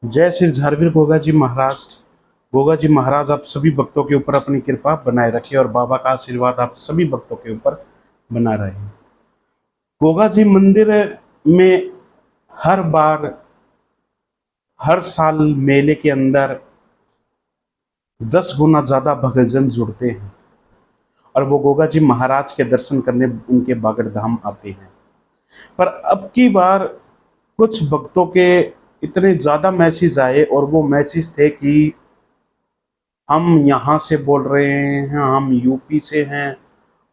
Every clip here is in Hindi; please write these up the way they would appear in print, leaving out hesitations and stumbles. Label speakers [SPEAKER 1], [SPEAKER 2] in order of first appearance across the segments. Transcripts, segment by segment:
[SPEAKER 1] जय श्री झारवीर गोगा जी महाराज। गोगा जी महाराज आप सभी भक्तों के ऊपर अपनी कृपा बनाए रखे और बाबा का आशीर्वाद आप सभी भक्तों के ऊपर बना रहे। गोगा जी मंदिर में हर बार हर साल मेले के अंदर 10 गुना ज्यादा भक्तजन जुड़ते हैं और वो गोगा जी महाराज के दर्शन करने उनके बागड़ धाम आते हैं। पर अब की बार कुछ भक्तों के इतने ज्यादा मैसेज आए और वो मैसेज थे कि हम यहाँ से बोल रहे हैं, हम यूपी से हैं,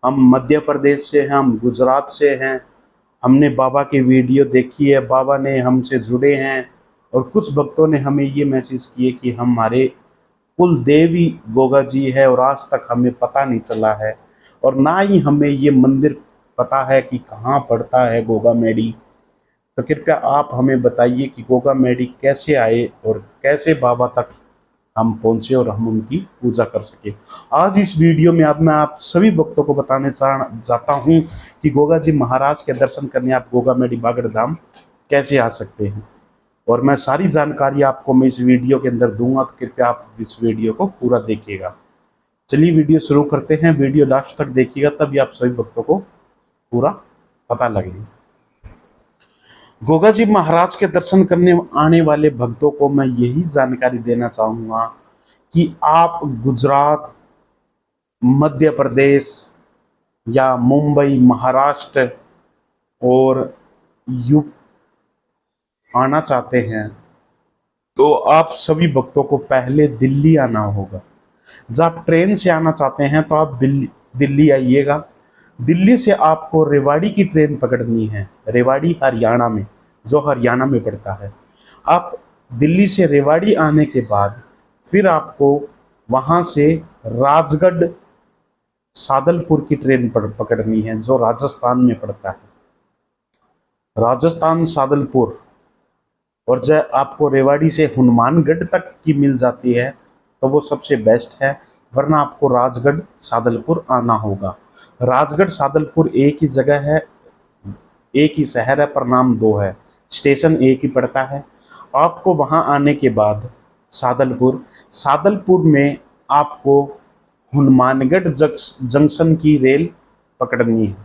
[SPEAKER 1] हम मध्य प्रदेश से हैं, हम गुजरात से हैं, हमने बाबा की वीडियो देखी है, बाबा ने हमसे जुड़े हैं। और कुछ भक्तों ने हमें ये मैसेज किए कि हमारे कुल देवी गोगा जी है और आज तक हमें पता नहीं चला है और ना ही हमें ये मंदिर पता है कि कहाँ पड़ता है गोगा मेडी। तो कृपया आप हमें बताइए कि गोगा मेडी कैसे आए और कैसे बाबा तक हम पहुंचे और हम उनकी पूजा कर सके। आज इस वीडियो में अब मैं आप सभी भक्तों को बताने चाहता हूं कि गोगा जी महाराज के दर्शन करने आप गोगा मेडी बागड़ धाम कैसे आ सकते हैं और मैं सारी जानकारी आपको मैं इस वीडियो के अंदर दूंगा, तो कृपया आप इस वीडियो को पूरा देखिएगा। चलिए वीडियो शुरू करते हैं। वीडियो लास्ट तक देखिएगा तभी आप सभी भक्तों को पूरा पता लगेगा। गोगा जी महाराज के दर्शन करने आने वाले भक्तों को मैं यही जानकारी देना चाहूंगा कि आप गुजरात, मध्य प्रदेश या मुंबई, महाराष्ट्र और यूपी आना चाहते हैं तो आप सभी भक्तों को पहले दिल्ली आना होगा। जब आप ट्रेन से आना चाहते हैं तो आप दिल्ली दिल्ली आइएगा। दिल्ली से आपको रेवाड़ी की ट्रेन पकड़नी है, रेवाड़ी हरियाणा में, जो हरियाणा में पड़ता है। आप दिल्ली से रेवाड़ी आने के बाद फिर आपको वहाँ से राजगढ़ सादलपुर की ट्रेन पकड़नी है, जो राजस्थान में पड़ता है, राजस्थान सादलपुर। और जब आपको रेवाड़ी से हनुमानगढ़ तक की मिल जाती है तो वो सबसे बेस्ट है, वरना आपको राजगढ़ सादलपुर आना होगा। राजगढ़ सादलपुर एक ही जगह है, एक ही शहर है, पर नाम दो है, स्टेशन एक ही पड़ता है। आपको वहां आने के बाद सादलपुर सादलपुर में आपको हनुमानगढ़ जंक्शन की रेल पकड़नी है।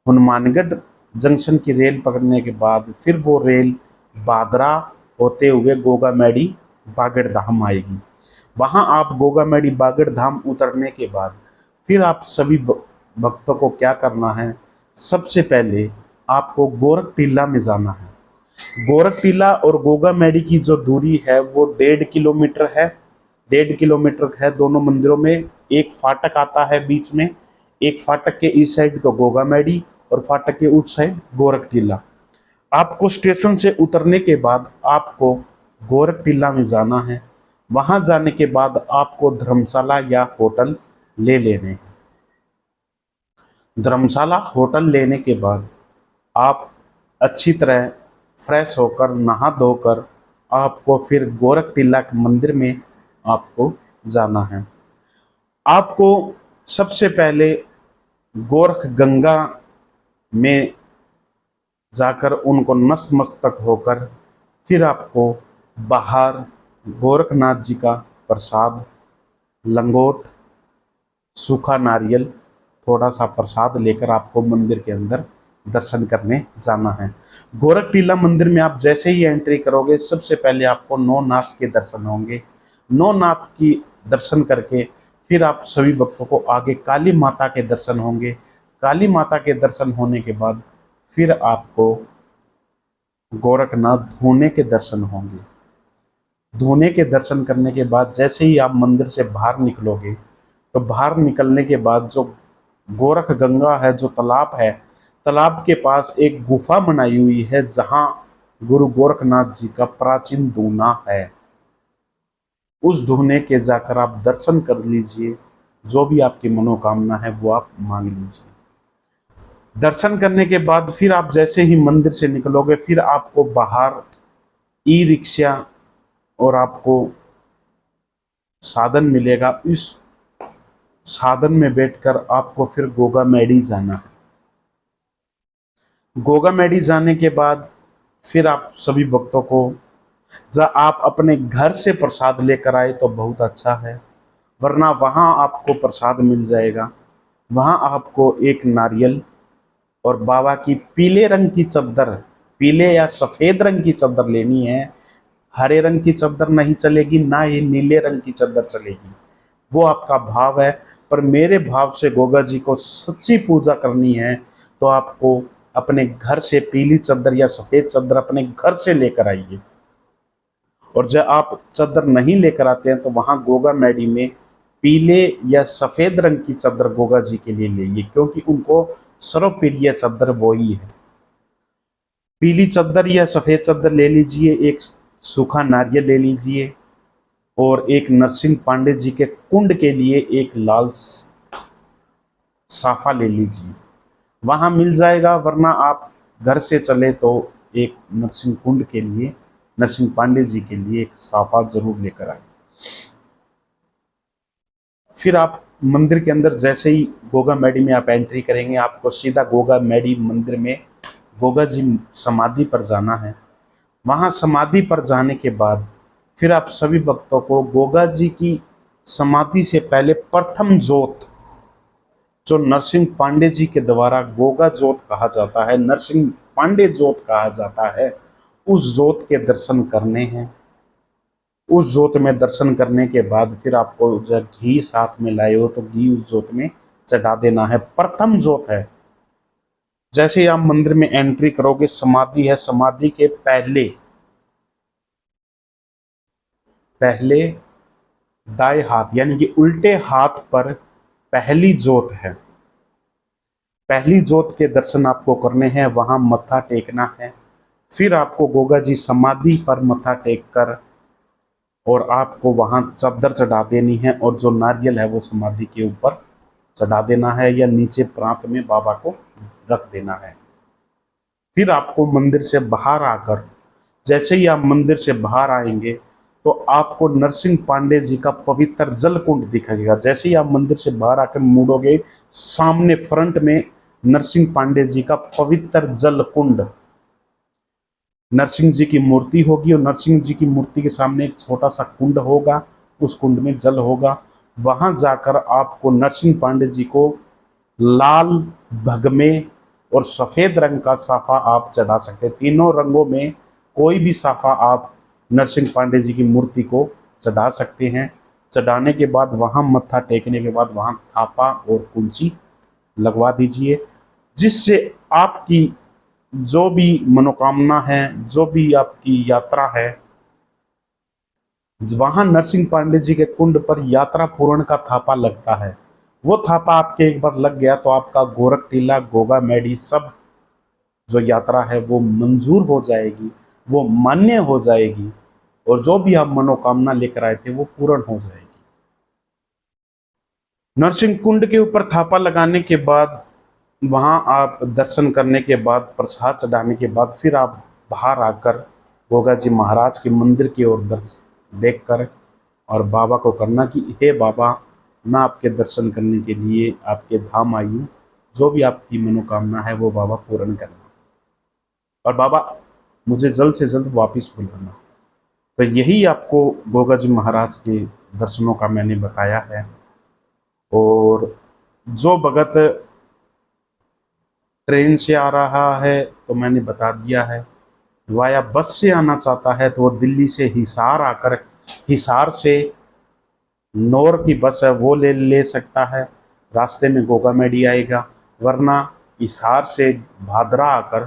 [SPEAKER 1] हनुमानगढ़ जंक्शन की रेल पकड़ने के बाद फिर वो रेल बादरा होते हुए गोगा मेडी बागड़ धाम आएगी। वहां आप गोगा मेडी बागड़ धाम उतरने के बाद फिर आप सभी भक्तों को क्या करना है, सबसे पहले आपको गोरख टीला में जाना है। गोरख टीला और गोगा मेडी की जो दूरी है वो 1.5 किलोमीटर है। 1.5 किलोमीटर है दोनों मंदिरों में। एक फाटक आता है बीच में, एक फाटक के इस साइड तो गोगा मेडी और फाटक के उस साइड गोरख टीला। आपको स्टेशन से उतरने के बाद आपको गोरख टीला में जाना है। वहां जाने के बाद आपको धर्मशाला या होटल ले लेने हैं। धर्मशाला होटल लेने के बाद आप अच्छी तरह फ्रेश होकर नहा धोकर आपको फिर गोरख टीला के मंदिर में आपको जाना है। आपको सबसे पहले गोरख गंगा में जाकर उनको नतमस्तक होकर फिर आपको बाहर गोरखनाथ जी का प्रसाद, लंगोट, सूखा नारियल, थोड़ा सा प्रसाद लेकर आपको मंदिर के अंदर दर्शन करने जाना है। गोरख टीला मंदिर में आप जैसे ही एंट्री करोगे सबसे पहले आपको नौ नाथ के दर्शन होंगे। नौ नाथ की दर्शन करके फिर आप सभी भक्तों को आगे काली माता के दर्शन होंगे। काली माता के दर्शन होने के बाद फिर आपको गोरखनाथ धूने के दर्शन होंगे। धूने के दर्शन करने के बाद जैसे ही आप मंदिर से बाहर निकलोगे तो बाहर निकलने के बाद जो गोरख गंगा है, जो तालाब है, तालाब के पास एक गुफा बनाई हुई है जहां गुरु गोरखनाथ जी का प्राचीन धूना है। उस धूने के जाकर आप दर्शन कर लीजिए, जो भी आपकी मनोकामना है वो आप मांग लीजिए। दर्शन करने के बाद फिर आप जैसे ही मंदिर से निकलोगे फिर आपको बाहर ई रिक्शा और आपको साधन मिलेगा। इस साधन में बैठकर आपको फिर गोगा मेडी जाना है। गोगा मेडी जाने के बाद फिर आप सभी भक्तों को जब आप अपने घर से प्रसाद लेकर आए तो बहुत अच्छा है, वरना वहाँ आपको प्रसाद मिल जाएगा। वहाँ आपको एक नारियल और बाबा की पीले रंग की चद्दर, पीले या सफ़ेद रंग की चद्दर लेनी है। हरे रंग की चद्दर नहीं चलेगी, ना ही नीले रंग की चद्दर चलेगी, वो आपका भाव है। पर मेरे भाव से गोगा जी को सच्ची पूजा करनी है तो आपको अपने घर से पीली चद्दर या सफ़ेद चद्दर अपने घर से लेकर आइए। और जब आप चद्दर नहीं लेकर आते हैं तो वहाँ गोगा मैडी में पीले या सफ़ेद रंग की चद्दर गोगा जी के लिए लाइए, क्योंकि उनको सर्वप्रिय चद्दर वही है। पीली चद्दर या सफ़ेद चद्दर ले लीजिए, एक सूखा नारियल ले लीजिए और एक नरसिंह पांडे जी के कुंड के लिए एक लाल साफा ले लीजिए, वहाँ मिल जाएगा। वरना आप घर से चले तो एक नरसिंह कुंड के लिए, नरसिंह पांडे जी के लिए एक साफा जरूर लेकर आए। फिर आप मंदिर के अंदर जैसे ही गोगा मैडी में आप एंट्री करेंगे, आपको सीधा गोगा मैडी मंदिर में गोगा जी समाधि पर जाना है। वहाँ समाधि पर जाने के बाद फिर आप सभी भक्तों को गोगा जी की समाधि से पहले प्रथम जोत, जो नरसिंह पांडे जी के द्वारा गोगा जोत कहा जाता है, नरसिंह पांडे जोत कहा जाता है, उस जोत के दर्शन करने हैं। उस जोत में दर्शन करने के बाद फिर आपको जब घी साथ में लाए हो तो घी उस जोत में चढ़ा देना है। प्रथम जोत है। जैसे ही आप मंदिर में एंट्री करोगे, समाधि है, समाधि के पहले पहले दाएं हाथ यानी कि उल्टे हाथ पर पहली जोत है। पहली जोत के दर्शन आपको करने हैं, वहां मत्था टेकना है। फिर आपको गोगा जी समाधि पर मत्था टेक कर और आपको वहां चद्दर चढ़ा देनी है और जो नारियल है वो समाधि के ऊपर चढ़ा देना है या नीचे प्रांत में बाबा को रख देना है। फिर आपको मंदिर से बाहर आकर, जैसे ही आप मंदिर से बाहर आएंगे तो आपको नरसिंह पांडे जी का पवित्र जल कुंड दिखेगा। जैसे ही आप मंदिर से बाहर आकर मुड़ोगे, सामने फ्रंट में नरसिंह पांडे जी का पवित्र जल कुंड, नरसिंह जी की मूर्ति होगी और नरसिंह जी की मूर्ति के सामने एक छोटा सा कुंड होगा, उस कुंड में जल होगा। वहां जाकर आपको नरसिंह पांडे जी को लाल, भगमे और सफ़ेद रंग का साफा आप चढ़ा सकते हैं। तीनों रंगों में कोई भी साफा आप नरसिंह पांडे जी की मूर्ति को चढ़ा सकते हैं। चढ़ाने के बाद वहाँ मत्था टेकने के बाद वहाँ थापा और कुंची लगवा दीजिए, जिससे आपकी जो भी मनोकामना है, जो भी आपकी यात्रा है, वहाँ नरसिंह पांडे जी के कुंड पर यात्रा पूर्ण का थापा लगता है। वो थापा आपके एक बार लग गया तो आपका गोरख टीला, गोगा मैडी सब जो यात्रा है वो मंजूर हो जाएगी, वो मान्य हो जाएगी और जो भी आप मनोकामना लेकर आए थे वो पूर्ण हो जाएगी। नरसिंह कुंड के ऊपर थापा लगाने के बाद, वहाँ आप दर्शन करने के बाद, प्रसाद चढ़ाने के बाद फिर आप बाहर आकर गोगा जी महाराज के मंदिर की ओर देख कर और बाबा को करना कि हे बाबा, मैं आपके दर्शन करने के लिए आपके धाम आई हूँ, जो भी आपकी मनोकामना है वो बाबा पूर्ण करना और बाबा मुझे जल्द से जल्द वापस बुलाना। तो यही आपको गोगा जी महाराज के दर्शनों का मैंने बताया है। और जो भगत ट्रेन से आ रहा है तो मैंने बता दिया है, वाया बस से आना चाहता है तो वो दिल्ली से हिसार आकर, हिसार से नौर की बस है वो ले सकता है, रास्ते में गोगा मैडी आएगा। वरना हिसार से भादरा आकर